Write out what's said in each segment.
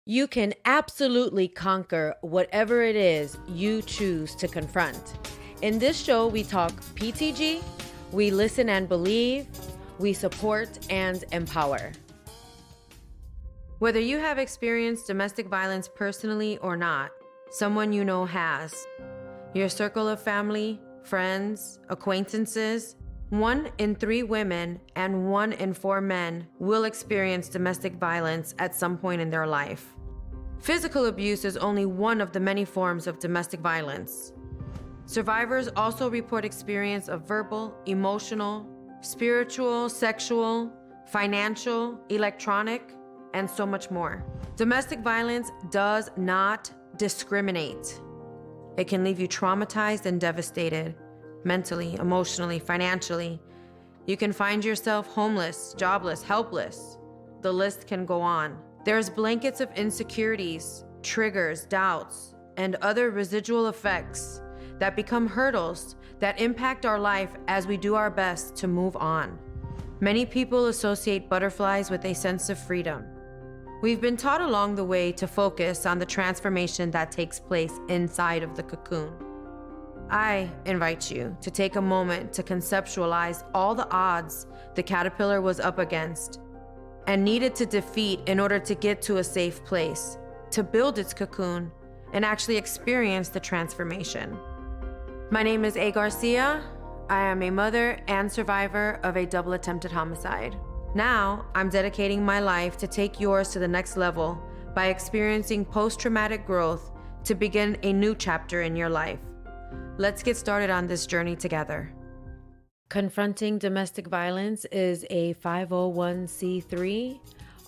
You can absolutely conquer whatever it is you choose to confront. In this show, we talk PTG, we listen and believe, we support and empower. Whether you have experienced domestic violence personally or not, someone you know has. Your circle of family, friends, acquaintances, 1 in 3 women and 1 in 4 men will experience domestic violence at some point in their life. Physical abuse is only one of the many forms of domestic violence. Survivors also report experience of verbal, emotional, spiritual, sexual, financial, electronic, and so much more. Domestic violence does not discriminate. It can leave you traumatized and devastated, mentally, emotionally, financially. You can find yourself homeless, jobless, helpless. The list can go on. There's blankets of insecurities, triggers, doubts, and other residual effects that become hurdles that impact our life as we do our best to move on. Many people associate butterflies with a sense of freedom. We've been taught along the way to focus on the transformation that takes place inside of the cocoon. I invite you to take a moment to conceptualize all the odds the caterpillar was up against and needed to defeat in order to get to a safe place, to build its cocoon and actually experience the transformation. My name is A. Garcia. I am a mother and survivor of a double attempted homicide. Now, I'm dedicating my life to take yours to the next level by experiencing post-traumatic growth to begin a new chapter in your life. Let's get started on this journey together. Confronting Domestic Violence is a 501c3.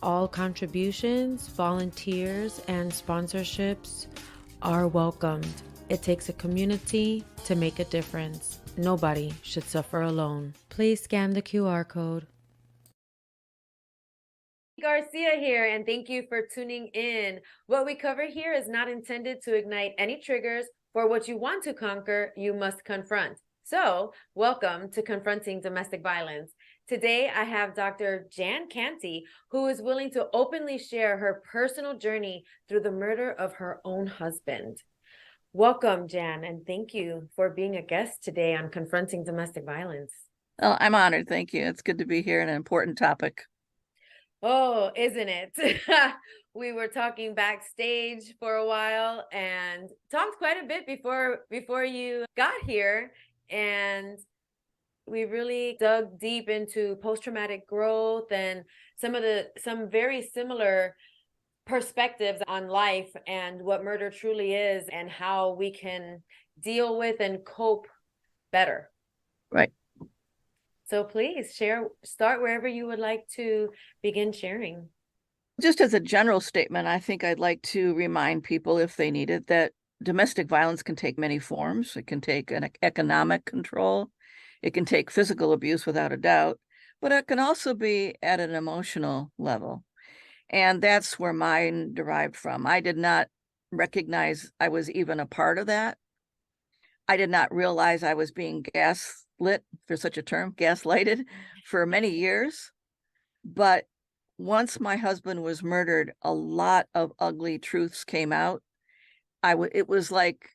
All contributions, volunteers, and sponsorships are welcomed. It takes a community to make a difference. Nobody should suffer alone. Please scan the QR code. Garcia here, and thank you for tuning in. What we cover here is not intended to ignite any triggers. For what you want to conquer, you must confront. So, welcome to Confronting Domestic Violence. Today, I have Dr. Jan Canty, who is willing to openly share her personal journey through the murder of her own husband. Welcome, Jan, and thank you for being a guest today on Confronting Domestic Violence. Oh, I'm honored. Thank you. It's good to be here on an important topic. Oh, isn't it? We were talking backstage for a while and talked quite a bit before you got here. And we really dug deep into post-traumatic growth and some very similar perspectives on life and what murder truly is and how we can deal with and cope better. Right. So please start wherever you would like to begin sharing. Just as a general statement, I think I'd like to remind people, if they need it, that domestic violence can take many forms. It can take an economic control. It can take physical abuse without a doubt, but it can also be at an emotional level. And that's where mine derived from. I did not recognize I was even a part of that. I did not realize I was being gaslit, if there's such a term, gaslighted, for many years. But once my husband was murdered, a lot of ugly truths came out. It was like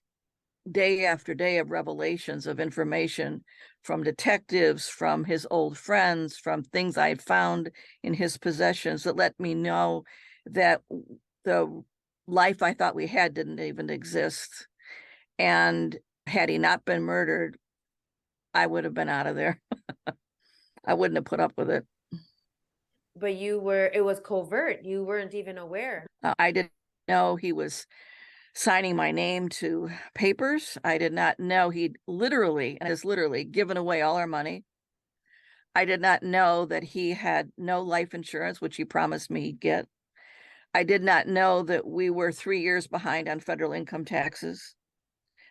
day after day of revelations of information from detectives, from his old friends, from things I had found in his possessions that let me know that the life I thought we had didn't even exist. And had he not been murdered, I would have been out of there. I wouldn't have put up with it. But it was covert. You weren't even aware. I didn't know he was signing my name to papers. I did not know he'd literally given away all our money. I did not know that he had no life insurance, which he promised me he'd get. I did not know that we were 3 years behind on federal income taxes.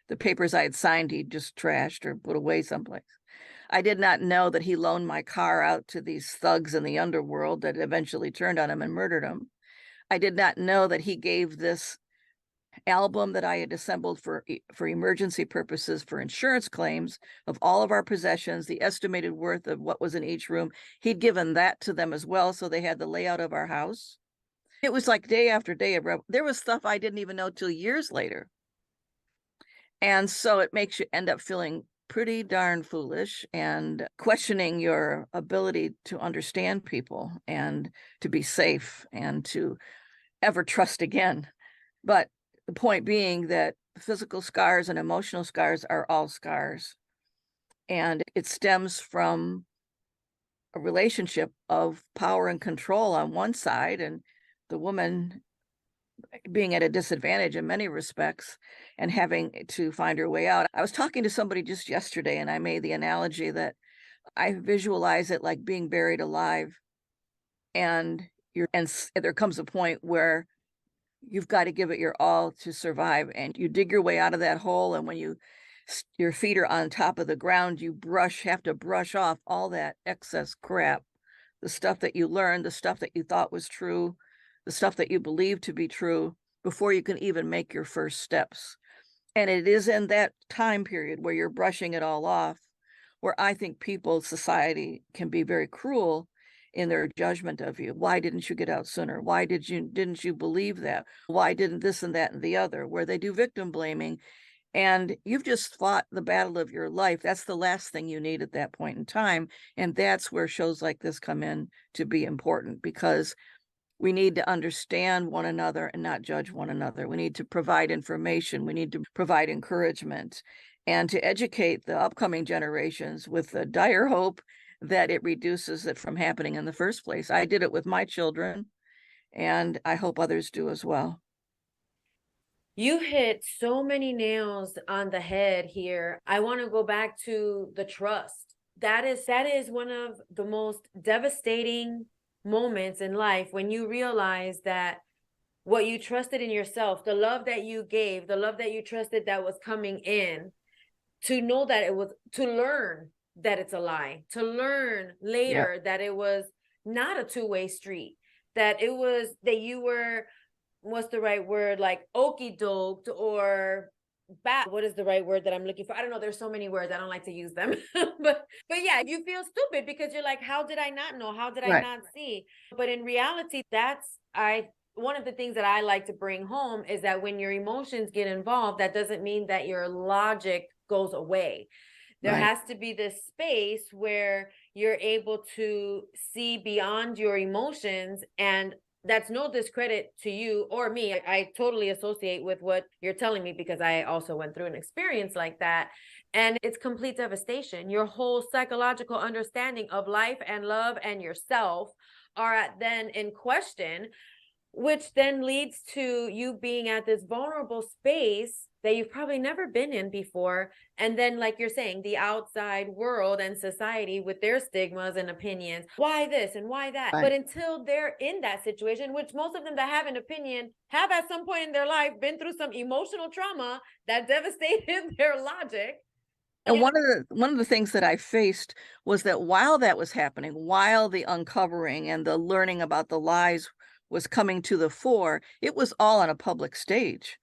The papers I had signed, he just trashed or put away someplace. I did not know that he loaned my car out to these thugs in the underworld that eventually turned on him and murdered him. I did not know that he gave this album that I had assembled for emergency purposes for insurance claims of all of our possessions, the estimated worth of what was in each room. He'd given that to them as well, so they had the layout of our house. It was like day after day of there was stuff I didn't even know till years later. And so it makes you end up feeling pretty darn foolish and questioning your ability to understand people and to be safe and to ever trust again. But the point being that physical scars and emotional scars are all scars. And it stems from a relationship of power and control on one side, and the woman being at a disadvantage in many respects and having to find her way out. I was talking to somebody just yesterday, and I made the analogy that I visualize it like being buried alive, and there comes a point where you've got to give it your all to survive, and you dig your way out of that hole, and when your feet are on top of the ground, you have to brush off all that excess crap, the stuff that you learned, the stuff that you thought was true, the stuff that you believed to be true, before you can even make your first steps. And it is in that time period where you're brushing it all off where I think society can be very cruel in their judgment of you. Why didn't you get out sooner? Why didn't you believe that? Why didn't this and that and the other? Where they do victim blaming, and you've just fought the battle of your life. That's the last thing you need at that point in time. And that's where shows like this come in to be important, because we need to understand one another and not judge one another. We need to provide information. We need to provide encouragement and to educate the upcoming generations with the dire hope that it reduces it from happening in the first place. I did it with my children, and I hope others do as well. You hit so many nails on the head here. I want to go back to the trust. That is one of the most devastating moments in life, when you realize that what you trusted in yourself, the love that you gave, the love that you trusted that was coming in, to know that it was, to learn that it's a lie, to learn later that it was not a two-way street, that it was, that you were, what's the right word, like okey-doked or bad. What is the right word that I'm looking for? I don't know. There's so many words. I don't like to use them. but yeah, you feel stupid because you're like, how did I not know? How did I not see? But in reality, one of the things that I like to bring home is that when your emotions get involved, that doesn't mean that your logic goes away. There has to be this space where you're able to see beyond your emotions, and that's no discredit to you or me. I totally associate with what you're telling me, because I also went through an experience like that. And it's complete devastation. Your whole psychological understanding of life and love and yourself are then in question, which then leads to you being at this vulnerable space that you've probably never been in before. And then, like you're saying, the outside world and society with their stigmas and opinions, why this and why that. But until they're in that situation, which most of them that have an opinion have at some point in their life been through some emotional trauma that devastated their logic. And one of the things that I faced was that while that was happening, while the uncovering and the learning about the lies was coming to the fore, it was all on a public stage.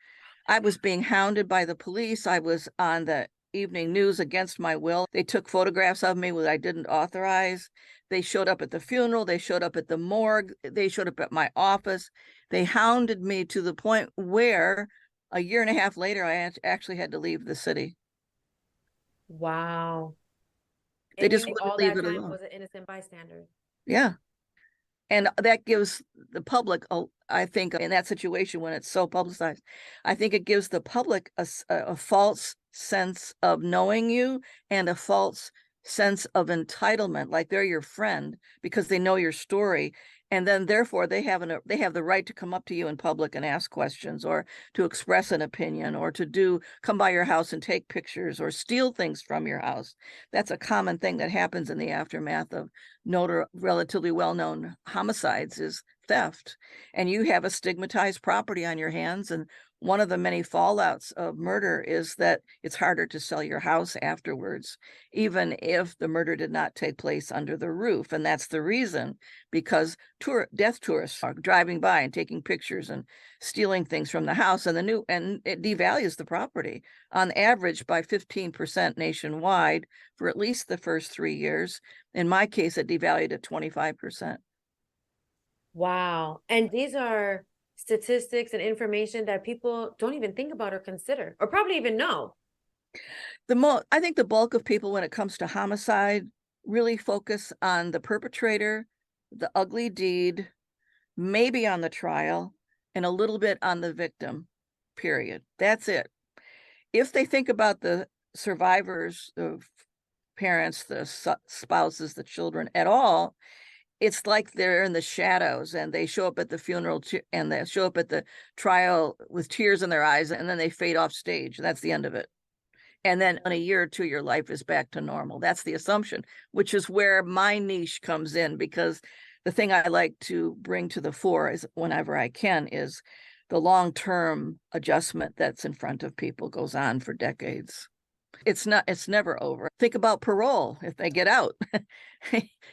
I was being hounded by the police. I was on the evening news against my will. They took photographs of me that I didn't authorize. They showed up at the funeral. They showed up at the morgue. They showed up at my office. They hounded me to the point where a year and a half later, I actually had to leave the city. Wow. They just wouldn't leave it alone. Was an innocent bystander. Yeah. And that gives the public, I think, in that situation when it's so publicized, I think it gives the public a false sense of knowing you and a false sense of entitlement, like they're your friend because they know your story. And then therefore they have the right to come up to you in public and ask questions, or to express an opinion, or to come by your house and take pictures, or steal things from your house. That's a common thing that happens in the aftermath of relatively well-known homicides, is theft. And you have a stigmatized property on your hands. And one of the many fallouts of murder is that it's harder to sell your house afterwards, even if the murder did not take place under the roof. And that's the reason, because death tourists are driving by and taking pictures and stealing things from the house, and it devalues the property on average by 15% nationwide for at least the first 3 years. In my case, it devalued at 25%. Wow. And these are statistics and information that people don't even think about or consider, or probably even know. I think the bulk of people when it comes to homicide really focus on the perpetrator, the ugly deed, maybe on the trial, and a little bit on the victim, period. That's it. If they think about the survivors, the parents, the spouses, the children at all, it's like they're in the shadows and they show up at the funeral and they show up at the trial with tears in their eyes and then they fade off stage. That's the end of it. And then in a year or two, your life is back to normal. That's the assumption, which is where my niche comes in, because the thing I like to bring to the fore is whenever I can is the long-term adjustment that's in front of people goes on for decades. It's never over. Think about parole if they get out.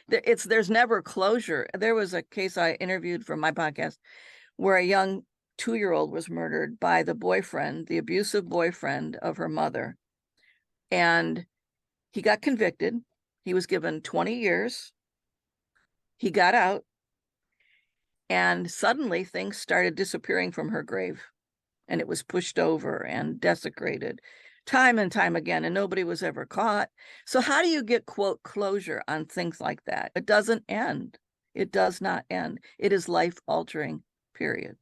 There's never closure. There was a case I interviewed for my podcast where a young 2-year-old was murdered by the boyfriend, the abusive boyfriend of her mother. And he got convicted. He was given 20 years. He got out. And suddenly things started disappearing from her grave. And it was pushed over and desecrated time and time again, and nobody was ever caught. So how do you get, quote, closure on things like that? It doesn't end. It does not end. It is life altering, period.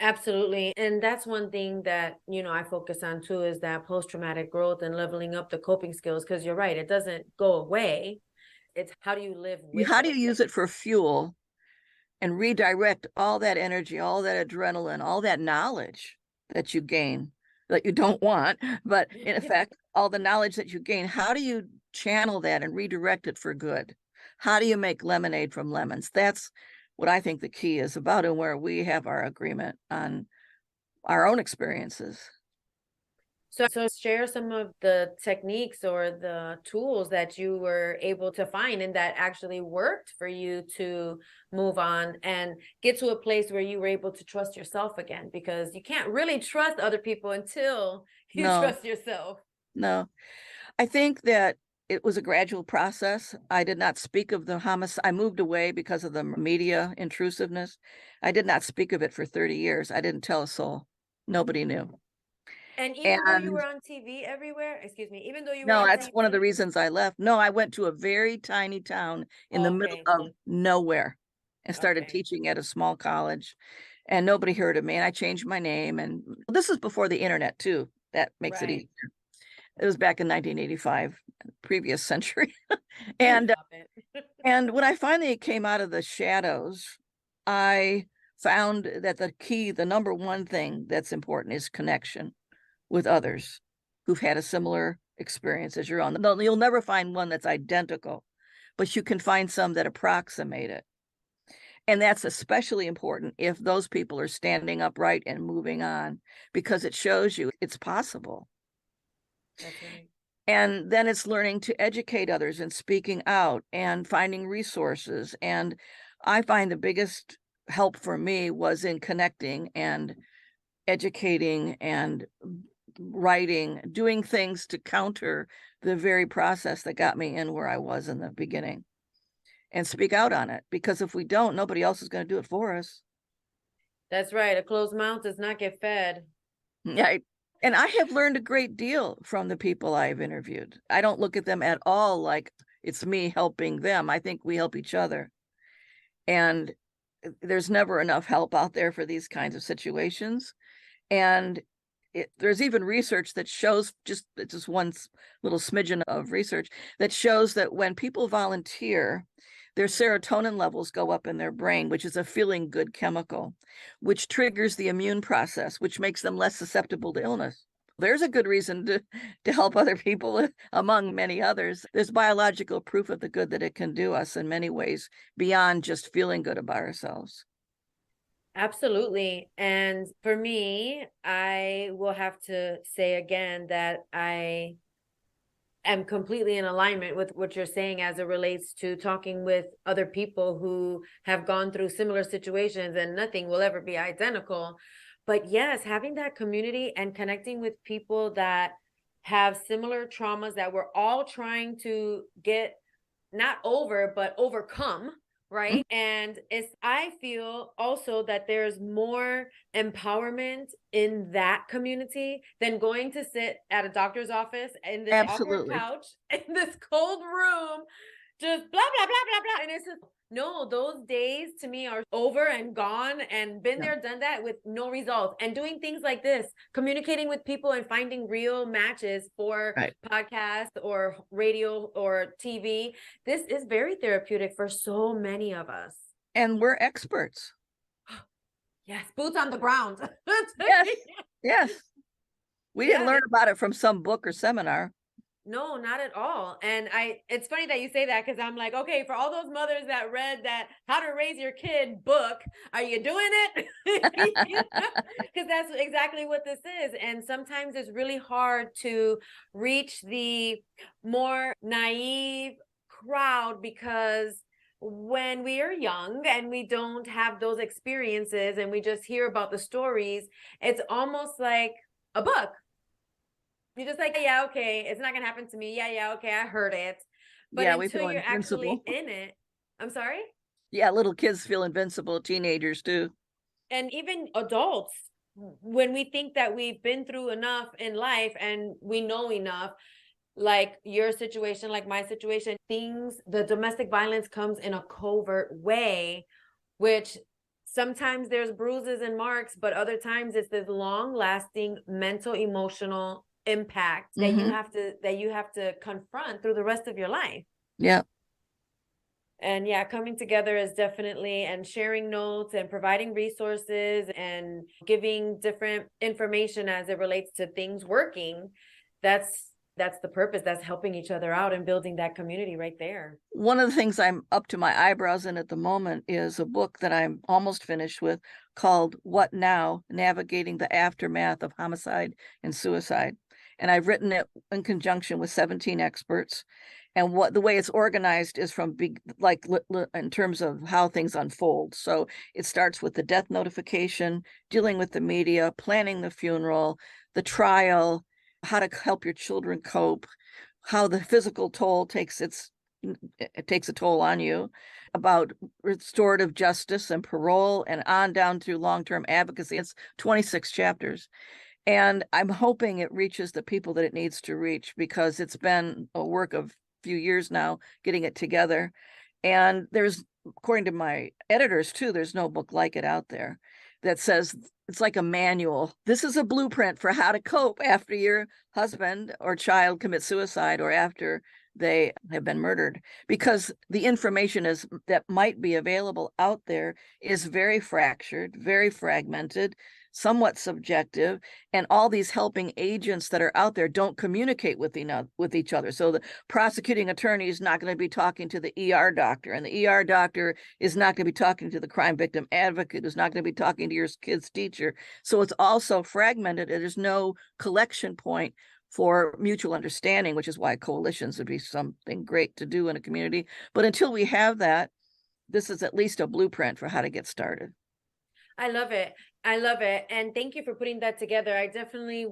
Absolutely. And that's one thing that, I focus on too, is that post-traumatic growth and leveling up the coping skills. Because you're right, it doesn't go away. It's how do you live with How do it? you use it for fuel and redirect all that energy, all that adrenaline, all that knowledge that you gain that you don't want, but in effect, all the knowledge that you gain, how do you channel that and redirect it for good? How do you make lemonade from lemons? That's what I think the key is about, and where we have our agreement on our own experiences. So share some of the techniques or the tools that you were able to find and that actually worked for you to move on and get to a place where you were able to trust yourself again, because you can't really trust other people until you No, trust yourself. no. I think that it was a gradual process. I did not speak of the homicide. I moved away because of the media intrusiveness. I did not speak of it for 30 years. I didn't tell a soul. Nobody knew. And even though you And were on TV everywhere, excuse me, even though you were no, on that's one of the TV. reasons I left. No, I went to a very tiny town in the middle Okay. of nowhere and started Okay. teaching at a small college, and nobody heard of me. And I changed my name. And this is before the internet, too. That makes it Right. easier. It was back in 1985, previous century. And Stop it. and when I finally came out of the shadows, I found that the number one thing that's important is connection with others who've had a similar experience as your own. No, you'll never find one that's identical, but you can find some that approximate it. And that's especially important if those people are standing upright and moving on, because it shows you it's possible. That's right. And then it's learning to educate others and speaking out and finding resources. And I find the biggest help for me was in connecting and educating and writing, doing things to counter the very process that got me in where I was in the beginning, and speak out on it. Because if we don't, nobody else is going to do it for us. That's right. A closed mouth does not get fed. Yeah. And I have learned a great deal from the people I've interviewed. I don't look at them at all like it's me helping them. I think we help each other. And there's never enough help out there for these kinds of situations. And there's even research that shows, just one little smidgen of research that shows that when people volunteer, their serotonin levels go up in their brain, which is a feeling good chemical, which triggers the immune process, which makes them less susceptible to illness. There's a good reason to help other people, among many others. There's biological proof of the good that it can do us in many ways beyond just feeling good about ourselves. Absolutely. And for me, I will have to say again that I am completely in alignment with what you're saying as it relates to talking with other people who have gone through similar situations, and nothing will ever be identical. But yes, having that community and connecting with people that have similar traumas that we're all trying to get not over, but overcome, Mhm. right? And I feel also that there's more empowerment in that community than going to sit at a doctor's office in this awkward Absolutely. couch in this cold room, just blah blah blah blah blah. And it's just, no, those days to me are over and gone, and been Yeah. there, done that with no results. And doing things like this, communicating with people and finding real matches for Right. podcasts or radio or TV, this is very therapeutic for so many of us. And we're experts. Yes, boots on the ground. Yes. Yes. We didn't Yeah, learn about it from some book or seminar. no, not at all. And it's funny that you say that, because I'm like, okay, for all those mothers that read that How to Raise Your Kid book, are you doing it? Because that's exactly what this is. And sometimes it's really hard to reach the more naive crowd, because when we are young and we don't have those experiences and we just hear about the stories, it's almost like a book. You're just like, yeah, okay, it's not gonna happen to me. Yeah, yeah, okay, I heard it. But Yeah, we until feel you're actually invincible. in it, I'm sorry? Yeah, little kids feel invincible, teenagers too. And even adults, when we think that we've been through enough in life and we know enough, like your situation, like my situation, the domestic violence comes in a covert way, which sometimes there's bruises and marks, but other times it's this long lasting mental, emotional impact that you Hmm. have to confront through the rest of your life. Yeah. And yeah, coming together is definitely, and sharing notes and providing resources and giving different information as it relates to things working. That's the purpose. That's helping each other out and building that community right there. One of the things I'm up to my eyebrows in at the moment is a book that I'm almost finished with called What Now? Navigating the Aftermath of Homicide and Suicide. And I've written it in conjunction with 17 experts. And what the way it's organized is from big, like in terms of how things unfold. So it starts with the death notification, dealing with the media, planning the funeral, the trial, how to help your children cope, how the physical toll it takes a toll on you, about restorative justice and parole, and on down through long-term advocacy. It's 26 chapters. And I'm hoping it reaches the people that it needs to reach, because it's been a work of a few years now getting it together. And there's, according to my editors too, there's no book like it out there that says, it's like a manual. This is a blueprint for how to cope after your husband or child commits suicide, or after they have been murdered, because the information is that might be available out there is very fractured, very fragmented, somewhat subjective, and all these helping agents that are out there don't communicate with each other. So the prosecuting attorney is not going to be talking to the ER doctor, and the ER doctor is not going to be talking to the crime victim advocate, who's not going to be talking to your kid's teacher. So it's also fragmented, and there's no collection point for mutual understanding, which is why coalitions would be something great to do in a community. But until we have that, this is at least a blueprint for how to get started. I love it. I love it. And thank you for putting that together. I definitely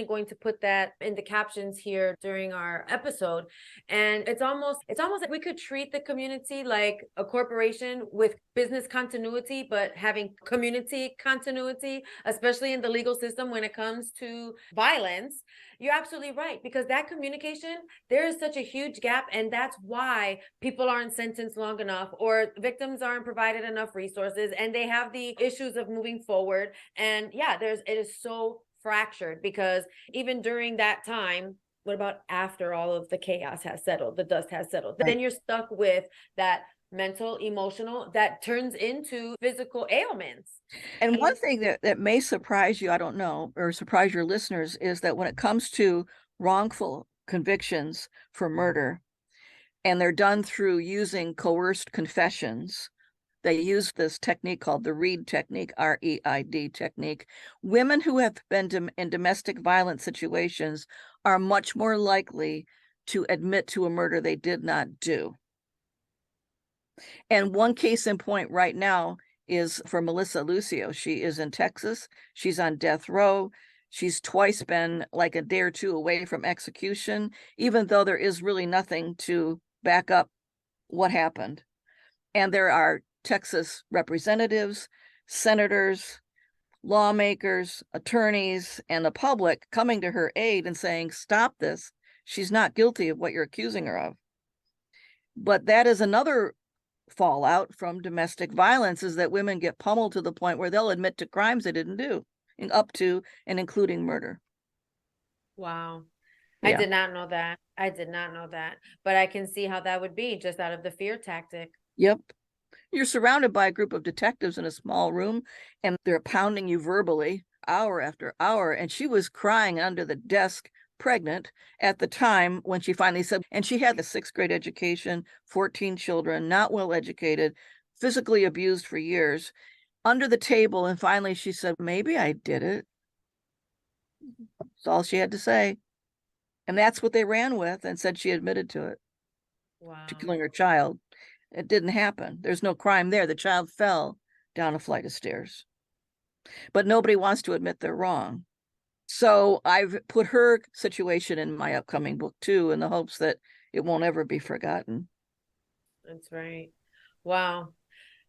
going to put that in the captions here during our episode. And it's almost like we could treat the community like a corporation with business continuity, but having community continuity, especially in the legal system when it comes to violence. You're absolutely right, because that communication, there is such a huge gap, and that's why people aren't sentenced long enough, or victims aren't provided enough resources, and they have the issues of moving forward. And yeah, it is so fractured, because even during that time, what about after all of the chaos has settled, the dust has settled, Right. then you're stuck with that mental, emotional, that turns into physical ailments. And one And thing that may surprise you, I don't know, or surprise your listeners, is that when it comes to wrongful convictions for murder, and they're done through using coerced confessions, they use this technique called the REID technique, REID technique. Women who have been in domestic violence situations are much more likely to admit to a murder they did not do. And one case in point right now is for Melissa Lucio. She is in Texas. She's on death row. She's twice been like a day or two away from execution, even though there is really nothing to back up what happened. And there are Texas representatives, senators, lawmakers, attorneys, and the public coming to her aid and saying, stop this. She's not guilty of what you're accusing her of. But that is another fallout from domestic violence, is that women get pummeled to the point where they'll admit to crimes they didn't do, up to and including murder. Wow. Yeah. I did not know that. I did not know that. But I can see how that would be just out of the fear tactic. Yep. You're surrounded by a group of detectives in a small room, and they're pounding you verbally hour after hour. And she was crying under the desk, pregnant at the time when she finally said, and she had a 6th grade education, 14 children, not well educated, physically abused for years, under the table. And finally she said, maybe I did it. That's all she had to say. And that's what they ran with, and said she admitted to it. Wow. To killing her child. It didn't happen. There's no crime there. The child fell down a flight of stairs. But nobody wants to admit they're wrong. So I've put her situation in my upcoming book too, in the hopes that it won't ever be forgotten. That's right. Wow.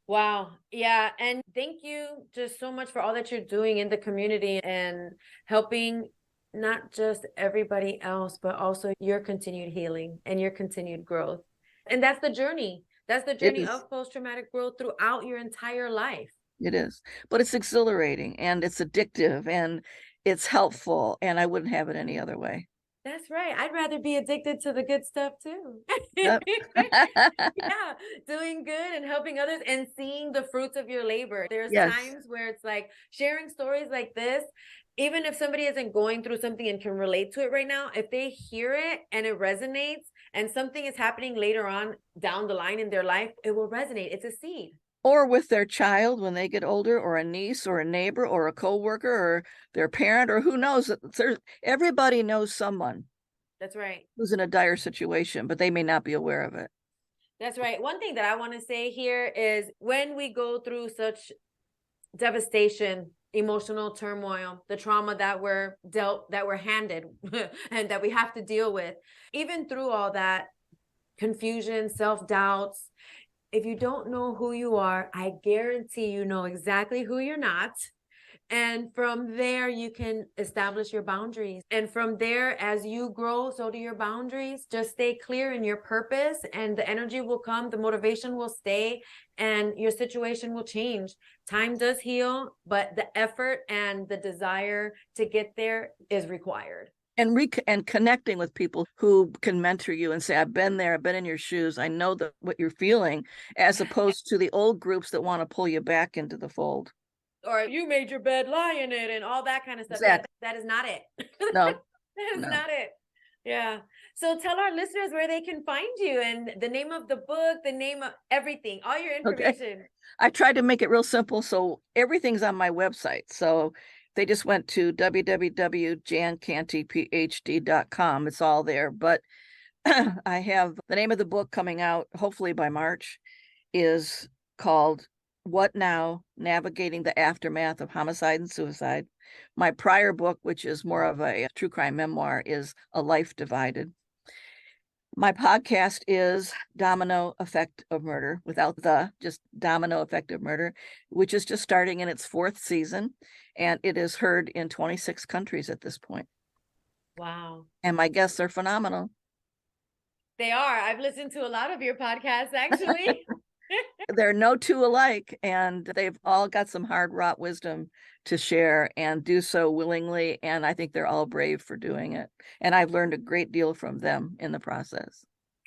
Wow. Yeah. And thank you just so much for all that you're doing in the community and helping not just everybody else, but also your continued healing and your continued growth. And that's the journey. That's the journey of post-traumatic growth throughout your entire life. It is. But it's exhilarating, and it's addictive, and it's helpful, and I wouldn't have it any other way. That's right. I'd rather be addicted to the good stuff too. Yep. Yeah, doing good and helping others and seeing the fruits of your labor. There's Yes. times where it's like sharing stories like this, even if somebody isn't going through something and can relate to it right now, if they hear it and it resonates and something is happening later on down the line in their life, it will resonate. It's a seed. Or with their child when they get older, or a niece or a neighbor or a coworker or their parent, or who knows. Everybody knows someone. That's right. Who's in a dire situation, but they may not be aware of it. That's right. One thing that I want to say here is when we go through such devastation, emotional turmoil, the trauma that we're dealt, that we're handed and that we have to deal with, even through all that confusion, self-doubts, if you don't know who you are, I guarantee you know exactly who you're not. And from there, you can establish your boundaries. And from there, as you grow, so do your boundaries. Just stay clear in your purpose, and the energy will come, the motivation will stay, and your situation will change. Time does heal, but the effort and the desire to get there is required. And connecting with people who can mentor you and say, I've been there, I've been in your shoes, I know what you're feeling, as opposed to the old groups that want to pull you back into the fold. Or you made your bed, lie in it, and all that kind of stuff. Exactly. That is not it. No. That is not it. Yeah. So tell our listeners where they can find you, and the name of the book, the name of everything, all your information. Okay. I tried to make it real simple, so everything's on my website. So they just went to www.jancantyphd.com. It's all there. But I have the name of the book coming out, hopefully by March, is called What Now? Navigating the Aftermath of Homicide and Suicide. My prior book, which is more of a true crime memoir, is A Life Divided. My podcast is Domino Effect of Murder, without the, just Domino Effect of Murder, which is just starting in its 4th season, and it is heard in 26 countries at this point. Wow. And my guests are phenomenal. They are. I've listened to a lot of your podcasts, actually. They're no two alike, and they've all got some hard-wrought wisdom to share, and do so willingly, and I think they're all brave for doing it. And I've learned a great deal from them in the process.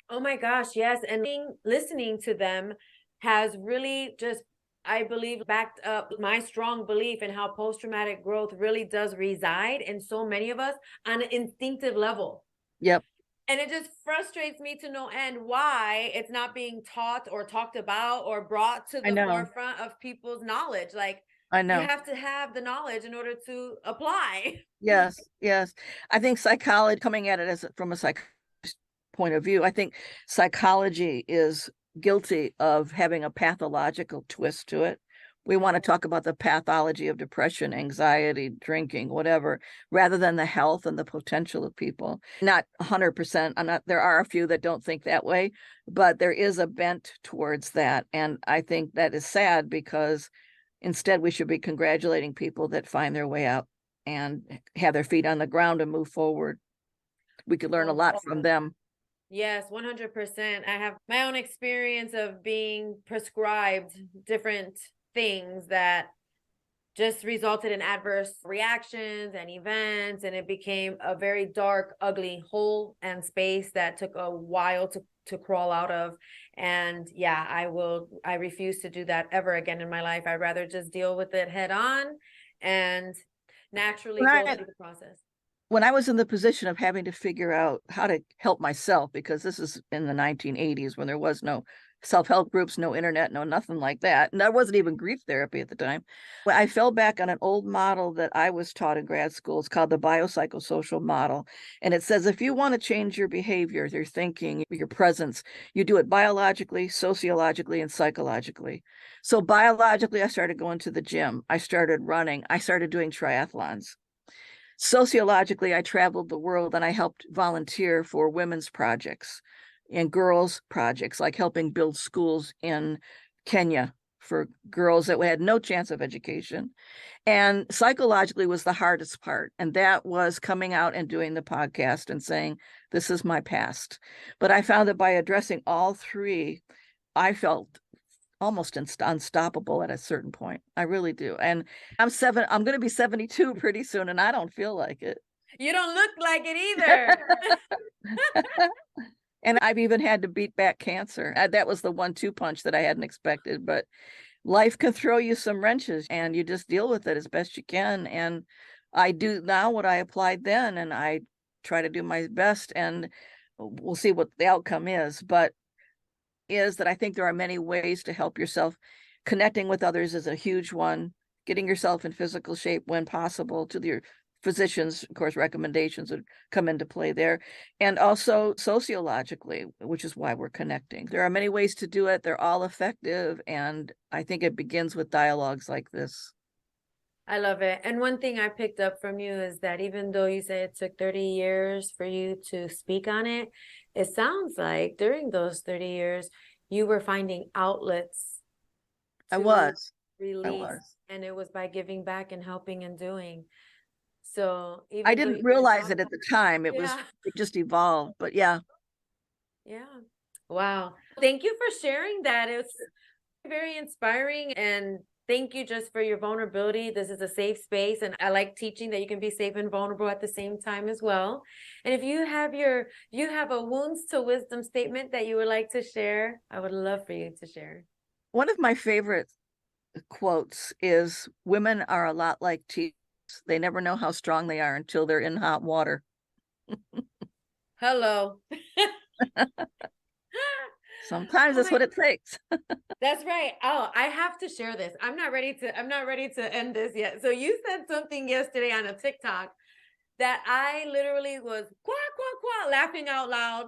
Oh my gosh, yes. And listening to them has really just, I believe, backed up my strong belief in how post-traumatic growth really does reside in so many of us on an instinctive level. Yep. And it just frustrates me to no end why it's not being taught or talked about or brought to the forefront of people's knowledge. Like, I know. You have to have the knowledge in order to apply. Yes, yes. I think psychology, coming at it from a psychologist point of view, I think psychology is guilty of having a pathological twist to it, We want to talk about the pathology of depression, anxiety, drinking, whatever, rather than the health and the potential of people. Not 100%. There are a few that don't think that way, but there is a bent towards that. And I think that is sad, because instead we should be congratulating people that find their way out and have their feet on the ground and move forward. We could learn a lot from them. Yes, 100%. I have my own experience of being prescribed different things that just resulted in adverse reactions and events, and it became a very dark, ugly hole and space that took a while to crawl out of. And yeah, I refuse to do that ever again in my life. I'd rather just deal with it head on and naturally go through the process. When I was in the position of having to figure out how to help myself, because this is in the 1980s when there was no self-help groups, no internet, no nothing like that. And there wasn't even grief therapy at the time. I fell back on an old model that I was taught in grad school. It's called the biopsychosocial model. And it says, if you want to change your behavior, your thinking, your presence, you do it biologically, sociologically, and psychologically. So biologically, I started going to the gym. I started running. I started doing triathlons. Sociologically, I traveled the world and I helped volunteer for women's projects and girls' projects, like helping build schools in Kenya for girls that had no chance of education. And psychologically was the hardest part. And that was coming out and doing the podcast and saying, this is my past. But I found that by addressing all three, I felt almost unstoppable at a certain point. I really do. And I'm going to be 72 pretty soon, and I don't feel like it. You don't look like it either. And I've even had to beat back cancer. That was the 1-2 punch that I hadn't expected, but life can throw you some wrenches and you just deal with it as best you can. And I do now what I applied then, and I try to do my best, and we'll see what the outcome is. But is that I think there are many ways to help yourself. Connecting with others is a huge one. Getting yourself in physical shape when possible, to your physicians, of course, recommendations would come into play there. And also sociologically, which is why we're connecting. There are many ways to do it. They're all effective. And I think it begins with dialogues like this. I love it. And one thing I picked up from you is that even though you say it took 30 years for you to speak on it, it sounds like during those 30 years, you were finding outlets. I was. And it was by giving back and helping and doing. So I didn't realize it at the time. It just evolved, but yeah. Yeah. Wow. Thank you for sharing that. It's very inspiring, and thank you just for your vulnerability. This is a safe space, and I like teaching that you can be safe and vulnerable at the same time as well. And if you have a wounds to wisdom statement that you would like to share, I would love for you to share. One of my favorite quotes is, women are a lot like teeth. They never know how strong they are until they're in hot water. Hello. Sometimes that's what it takes. That's right. Oh, I have to share this. I'm not ready to end this yet. So you said something yesterday on a TikTok that I literally was quack, quack, quack, laughing out loud.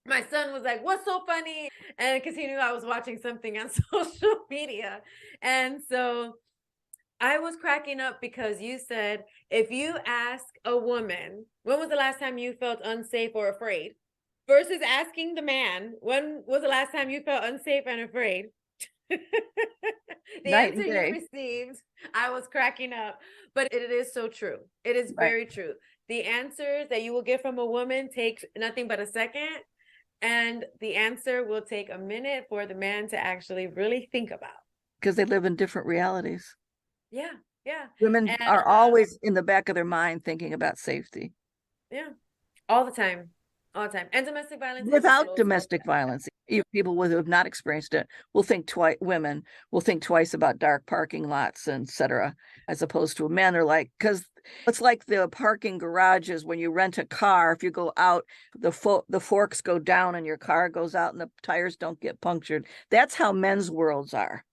My son was like, "What's so funny?" And because he knew I was watching something on social media. And so I was cracking up because you said, if you ask a woman, when was the last time you felt unsafe or afraid? Versus asking the man, when was the last time you felt unsafe and afraid? The answer you received, I was cracking up. But it is so true. It is very true. The answers that you will get from a woman takes nothing but a second. And the answer will take a minute for the man to actually really think about. Because they live in different realities. Yeah, yeah. Women are always in the back of their mind thinking about safety. Yeah, all the time. All the time. And domestic violence. Without domestic violence, people who have not experienced it will think twice. Women will think twice about dark parking lots, etc., as opposed to men are like, because it's like the parking garages when you rent a car. If you go out, the forks go down and your car goes out and the tires don't get punctured. That's how men's worlds are.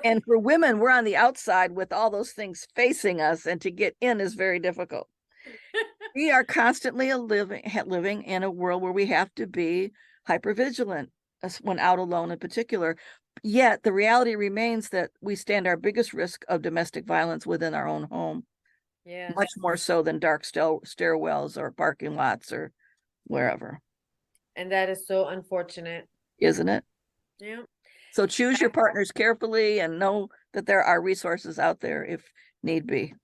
And for women, we're on the outside with all those things facing us, and to get in is very difficult. We are constantly living in a world where we have to be hypervigilant when out alone in particular. Yet the reality remains that we stand our biggest risk of domestic violence within our own home, Yeah. much more so than dark stairwells or parking lots or wherever. And that is so unfortunate. Isn't it? Yeah. So choose your partners carefully and know that there are resources out there if need be.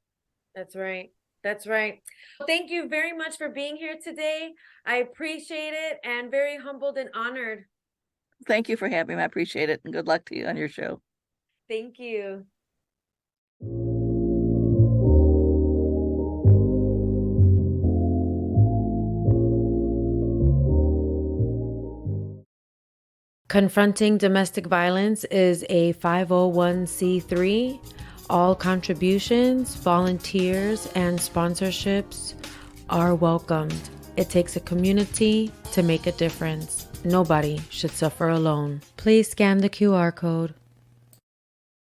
That's right. That's right. Thank you very much for being here today. I appreciate it and very humbled and honored. Thank you for having me. I appreciate it. And good luck to you on your show. Thank you. Confronting Domestic Violence is a 501c3. All contributions, volunteers, and sponsorships are welcomed. It takes a community to make a difference. Nobody should suffer alone. Please scan the QR code.